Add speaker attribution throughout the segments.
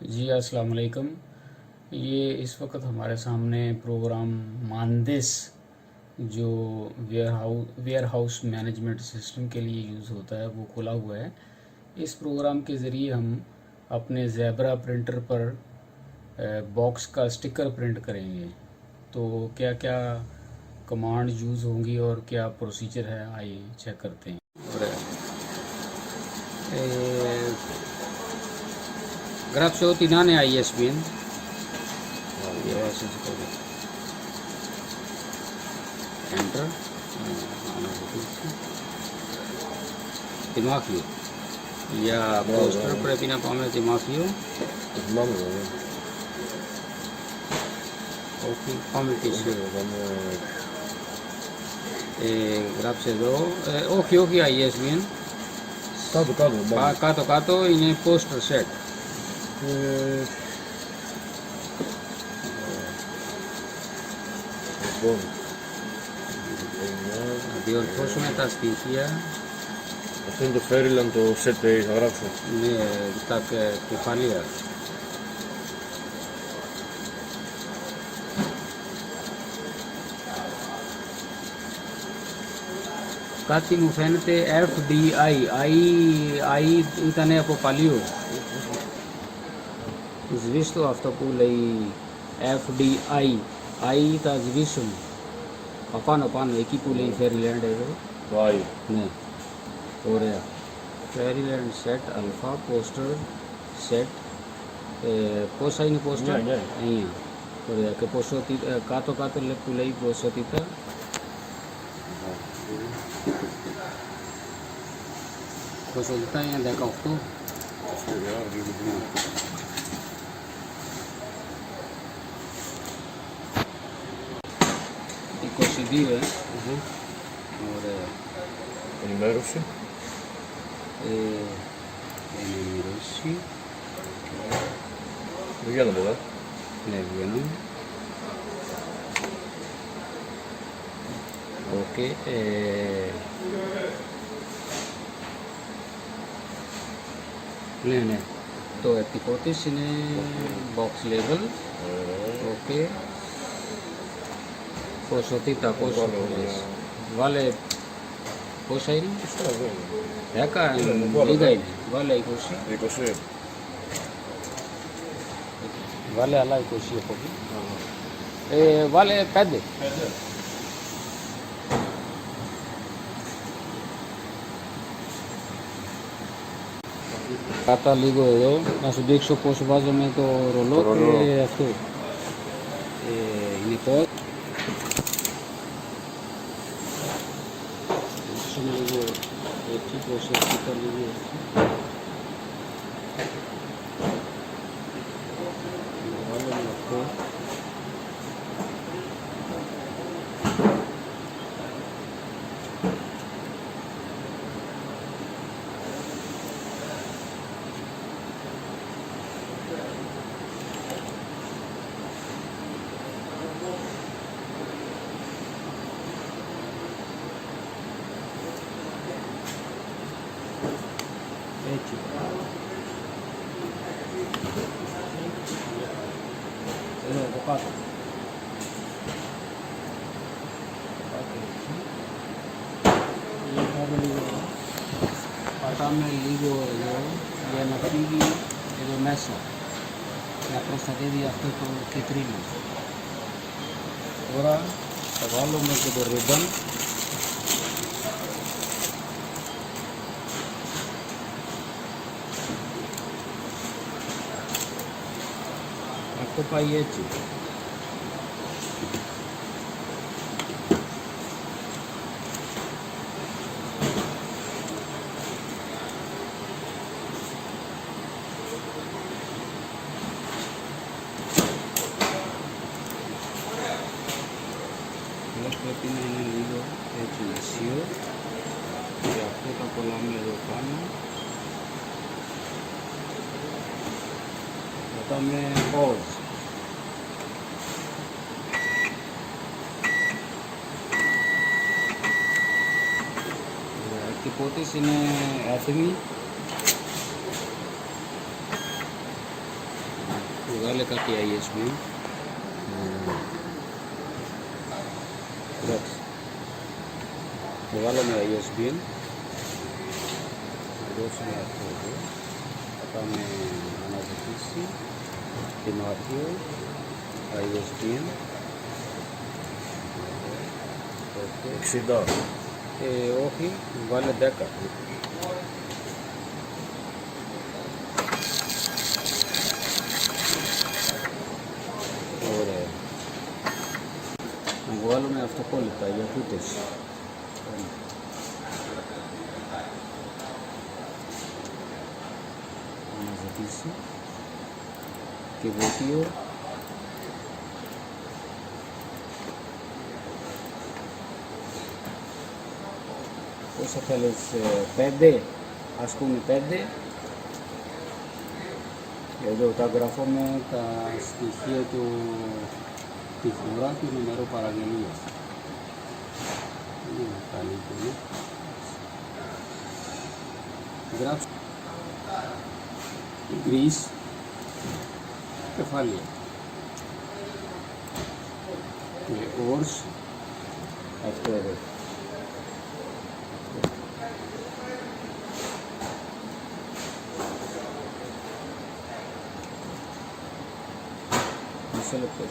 Speaker 1: जी अस्सलाम वालेकुम। ये इस वक्त हमारे सामने प्रोग्राम मानदेस जो वेयर हाउस मैनेजमेंट सिस्टम के लिए यूज़ होता है वो खुला हुआ है। इस प्रोग्राम के ज़रिए हम अपने ज़ेब्रा प्रिंटर पर बॉक्स का स्टिकर प्रिंट करेंगे। तो क्या क्या कमांड यूज़ होंगी और क्या प्रोसीजर है, आइए चेक करते हैं। Grab tinane ISBN. Enter. Timafio. Ya poster prepina pame Timafio. Okay, pame tissue. Grab se do. Okay, ISBN. Κάτω είναι poster set. Να διορθώσουμε τα στοιχεία.
Speaker 2: Αυτό είναι το Fairyland, το set θα γράψω.
Speaker 1: Ναι, τα κεφαλαία. Κάτι μου φαίνεται FDI. I ήταν από παλιό. Σβήστο αυτό που λέει FDI. I θα σβήσουν. Απάνω εκεί που λέει Fairyland εδώ.
Speaker 2: Το I.
Speaker 1: Ναι. Ωραία. Fairyland set, alpha, poster, set. Πόσα είναι poster? 9. Ωραία. Και ποσότητα, κάτω που λέει ποσότητα. Ποσότητα είναι 18. 22, Ωραία.
Speaker 2: Ενημέρωση.
Speaker 1: Ενημέρωση.
Speaker 2: Βγαίνουμε εδώ.
Speaker 1: Ναι, βγαίνουμε. Οκ. Ναι. Το ettικό της είναι box level. Οκ. Ποσότητα, πόσο θέλεις. Βάλε, πόσα είναι? 10, λίγα είναι. Βάλε 20.
Speaker 2: 20.
Speaker 1: Βάλε άλλα 20 έχω πει. Βάλε 5. Κάτα λίγο εδώ, να σου δείξω πώς βάζουμε το ρολό και αυτό. Είναι πώς. Δείξουμε λίγο έτσι, προσεκτικά λίγο έτσι. Βάλουμε αυτό. Έτσι. Εδώ από κάτω. Πατάμε λίγο εδώ για να φύγει εδώ μέσα. Να προστατεύει αυτό το κίτρινο. Τώρα θα βάλουμε και το ribbon. Αυτό πάει έτσι. Πρέπει να είναι λίγο έτσι μεσίο και αυτό τα κολλάμε εδώ πάνω. Πατάμε pause. Η εκτυπώτης είναι έτοιμη. vale का que ISBN. Gracias. Regálame ISBN. Δώσουμε αυτό εδώ. Θα πάμε αναζητήσει. Τιμάρχιο. ISBN.
Speaker 2: 60.
Speaker 1: Όχι, βάλε 10. Ωραία. Να βγάλουμε αυτοκόλλητα για τούτες. Να ζητήσει. Και βοηθείο. Πόσα θέλεις, 5, ας πούμε 5. Εδώ τα γράφουμε τα στοιχεία του, τη φορά του νούμερου παραγγελίας. Είναι καλύτερο. Γράψτε Greece, κεφάλαια. Και όρς, αυτό εδώ. Μισό λεπτό.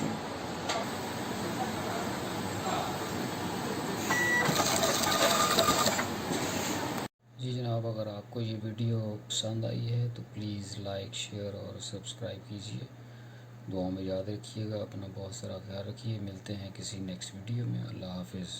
Speaker 1: जी जनाब, अगर आपको ये वीडियो पसंद आई है तो please like, share और सब्सक्राइब कीजिए। दुआ में याद रखिएगा, अपना बहुत सारा ख्याल रखिए। मिलते हैं किसी नेक्स्ट वीडियो में। अल्लाह हाफिज़।